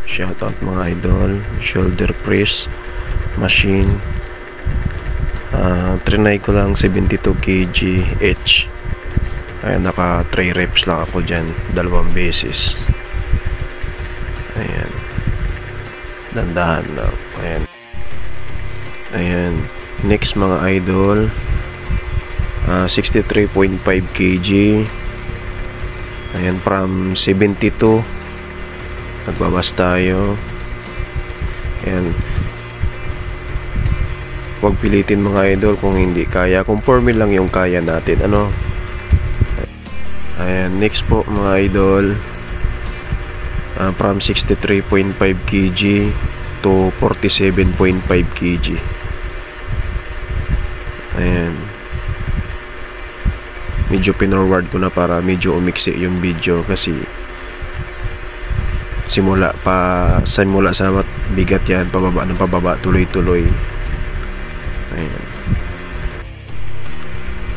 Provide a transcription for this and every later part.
Shoutout mga idol. Shoulder press machine. Trinay ko lang 72 kg each. Ayan, naka 3 reps lang ako dyan, 2 beses. Ayan, dandahan lang. Ayan, next mga idol, 63.5 kg. Ayan, from 72 nagbabas tayo. Ayan, huwag pilitin mga idol kung hindi kaya, kung 4 mil lang yung kaya natin, ano. Ayan, next po mga idol, from 63.5 kg to 47.5 kg. Ayan, medyo pinorward ko na para medyo umiksi yung video kasi simula sa bigat yan, pababa ng pababa, tuloy-tuloy.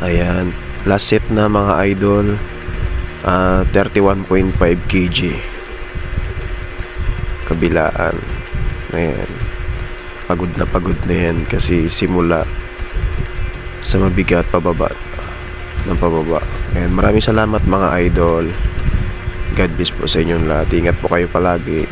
Ayan, last set na mga idol, 31.5 kg kabilaan. Ayan, pagod na yan kasi simula sa mabigat pababa ng pababa. Ayan, maraming salamat mga idol. God bless po sa inyong lahat. Ingat po kayo palagi.